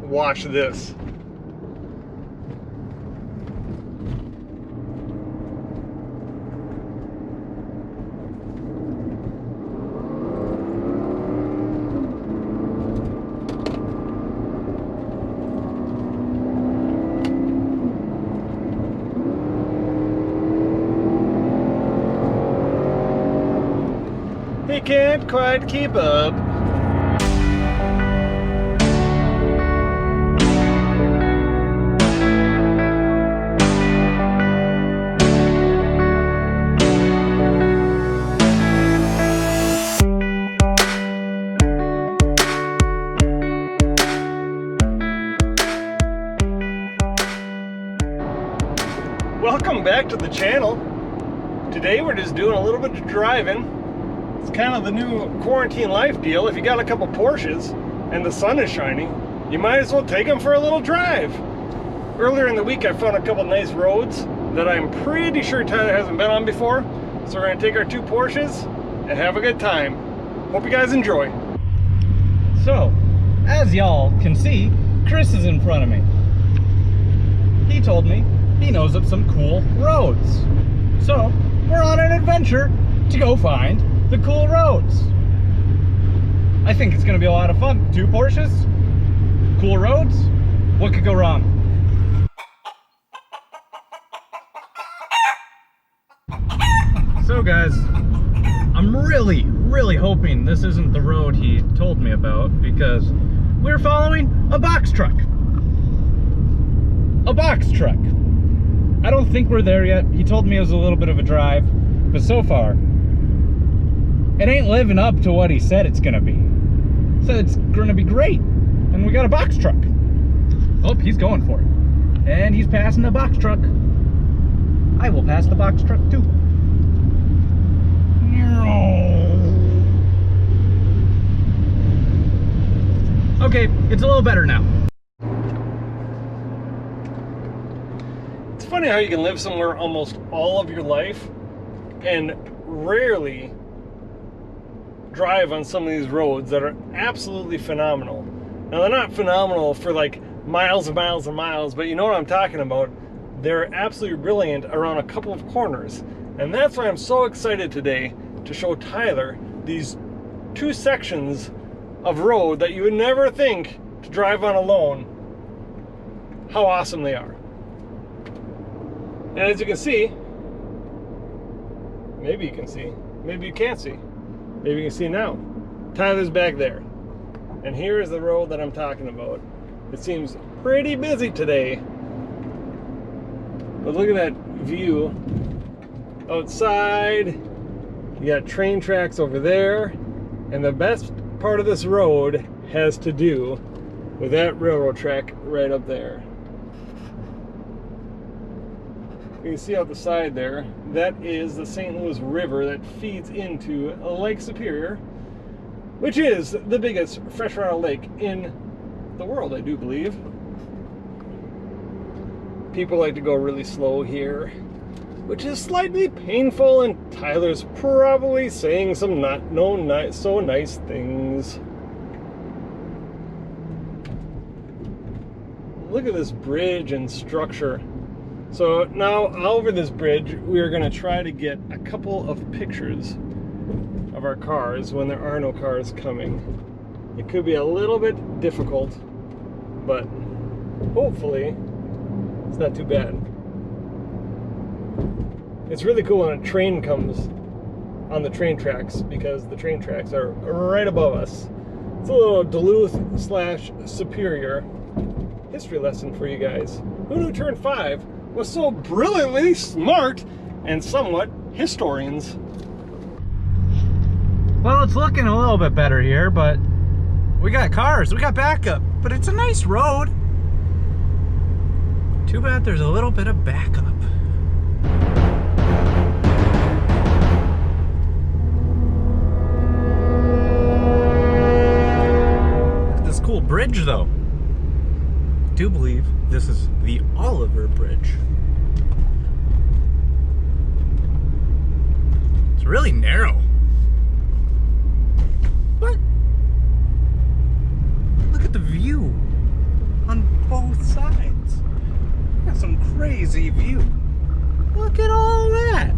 watch this. He can't quite keep up. Welcome back to the channel. Today we're just doing a little bit of driving. It's kind of the new quarantine life deal. If you got a couple Porsches and the sun is shining, you might as well take them for a little drive. Earlier in the week I found a couple nice roads that I'm pretty sure Tyler hasn't been on before. So we're going to take our two Porsches and have a good time. Hope you guys enjoy. So, as y'all can see, Chris is in front of me. He told me he knows of some cool roads. So, we're on an adventure to go find the cool roads. I think it's gonna be a lot of fun. Two Porsches, cool roads, what could go wrong? So guys, I'm really hoping this isn't the road he told me about, because we're following a box truck. A box truck. I don't think we're there yet. He told me it was a little bit of a drive, but so far, it ain't living up to what he said it's gonna be. He said it's gonna be great, and we got a box truck. Oh, he's going for it. And he's passing the box truck. I will pass the box truck too. Okay, it's a little better now. It's funny how you can live somewhere almost all of your life and rarely drive on some of these roads that are absolutely phenomenal. Now they're not phenomenal for like miles and miles and miles, but you know what I'm talking about. They're absolutely brilliant around a couple of corners. And that's why I'm so excited today to show Tyler these two sections of road that you would never think to drive on alone, how awesome they are. And as you can see, maybe you can see, maybe you can't see, maybe you can see now, Tyler's back there. And here is the road that I'm talking about. It seems pretty busy today, but look at that view outside. You got train tracks over there, and the best part of this road has to do with that railroad track right up there. You can see out the side there, that is the St. Louis River that feeds into Lake Superior, which is the biggest freshwater lake in the world, I do believe. People like to go really slow here, which is slightly painful, and Tyler's probably saying some not so nice things. Look at this bridge and structure. So now over this bridge, we are going to try to get a couple of pictures of our cars when there are no cars coming. It could be a little bit difficult, but hopefully it's not too bad. It's really cool when a train comes on the train tracks, because the train tracks are right above us. It's a little Duluth/Superior history lesson for you guys. Who knew Turn 5 was so brilliantly smart and somewhat historians? Well, it's looking a little bit better here, but we got cars, we got backup, but it's a nice road. Too bad there's a little bit of backup. Look at this cool bridge though. I do believe this is the Oliver Bridge. It's really narrow. But look at the view. crazy view. Look at all that.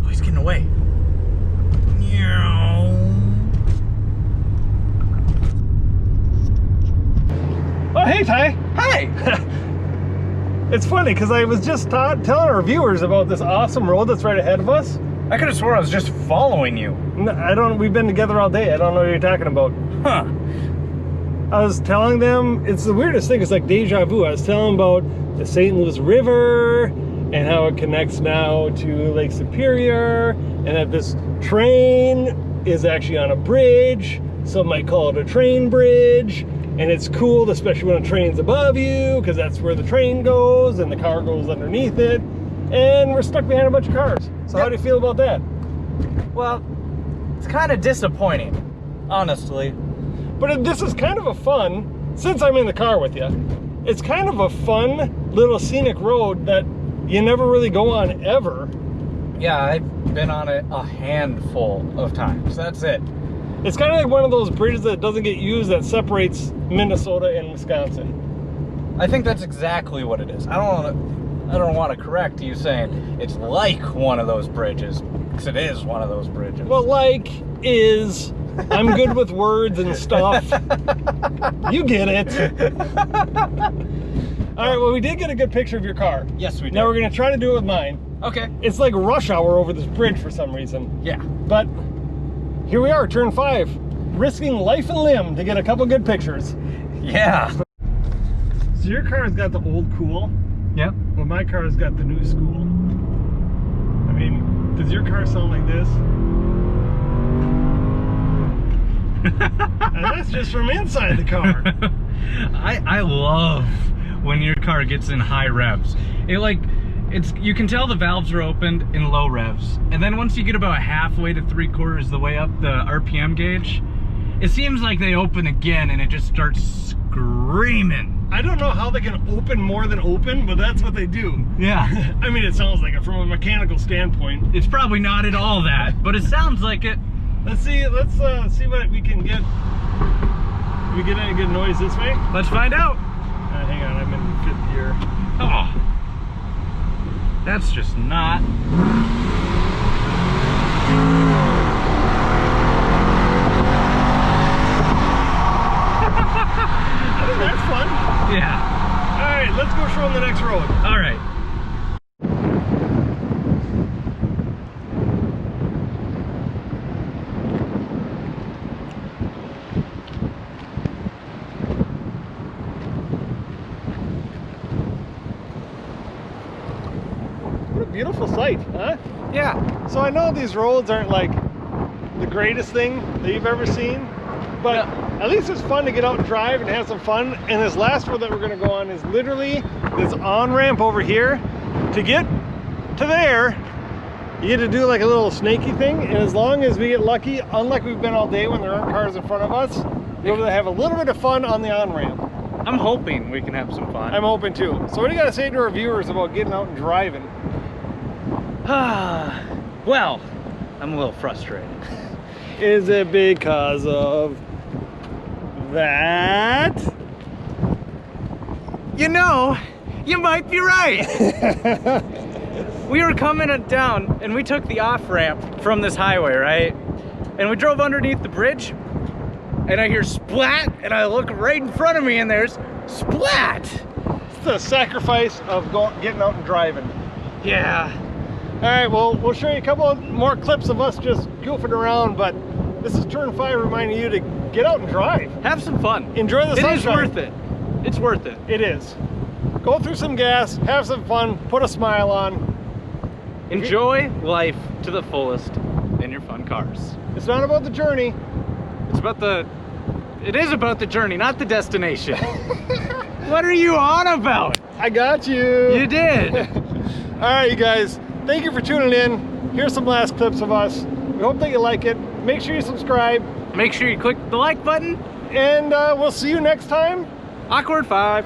Oh, he's getting away. Oh, hey, Ty. Hi. It's funny because I was just telling our viewers about this awesome road that's right ahead of us. I could have sworn I was just following you. We've been together all day. I don't know what you're talking about. Huh. I was telling them, it's the weirdest thing. It's like deja vu. I was telling them about the St. Louis River and how it connects now to Lake Superior, and that this train is actually on a bridge. Some might call it a train bridge. And it's cool, especially when a train's above you, because that's where the train goes and the car goes underneath it. And we're stuck behind a bunch of cars. So how do you feel about that? Well, it's kind of disappointing, honestly. But this is kind of a fun, since I'm in the car with you, it's kind of a fun little scenic road that you never really go on ever. Yeah, I've been on it a handful of times. That's it. It's kind of like one of those bridges that doesn't get used that separates Minnesota and Wisconsin. I think that's exactly what it is. I don't want to correct you saying it's like one of those bridges, because it is one of those bridges. Well, like is, I'm good with words and stuff. You get it. All right, well, we did get a good picture of your car. Yes, we did. Now we're gonna try to do it with mine. Okay. It's like rush hour over this bridge for some reason. Yeah. But here we are, turn 5, risking life and limb to get a couple good pictures. Yeah. So your car's got the old cool. Yep. Well, my car's got the new school. I mean, does your car sound like this? And that's just from inside the car. I love when your car gets in high revs. You can tell the valves are opened in low revs, and then once you get about halfway to 3/4 the way up the RPM gauge, it seems like they open again and it just starts screaming. I don't know how they can open more than open, but that's what they do. Yeah. I mean, it sounds like it from a mechanical standpoint. It's probably not at all that, but it sounds like it. Let's see what we can get. Can we get any good noise this way? Let's find out. Hang on, I'm in 5th gear. Oh. That's just not. I think that's fun. Yeah. All right, let's go show them the next road. All right. What a beautiful sight, huh? Yeah. So I know these roads aren't like the greatest thing that you've ever seen, but at least it's fun to get out and drive and have some fun. And this last road that we're gonna go on is literally this on-ramp over here. To get to there, you get to do like a little snaky thing, and as long as we get lucky, unlike we've been all day when there aren't cars in front of us, we're able to have a little bit of fun on the on-ramp. I'm hoping we can have some fun. I'm hoping too. So what do you gotta say to our viewers about getting out and driving? Well, I'm a little frustrated. Is it because of that? You know, you might be right. We were coming down and we took the off-ramp from this highway, right? And we drove underneath the bridge and I hear splat and I look right in front of me and there's splat. It's the sacrifice of getting out and driving. Yeah. All right, well, we'll show you a couple more clips of us just goofing around, but this is Turn 5 reminding you to get out and drive. Have some fun. Enjoy the sunshine. It is worth it. It's worth it. It is. Go through some gas, have some fun, put a smile on. Enjoy life to the fullest in your fun cars. It's not about the journey. It is about the journey, not the destination. What are you on about? I got you. You did. All right, you guys. Thank you for tuning in. Here's some last clips of us. We hope that you like it. Make sure you subscribe. Make sure you click the like button. And we'll see you next time. Awkward 5.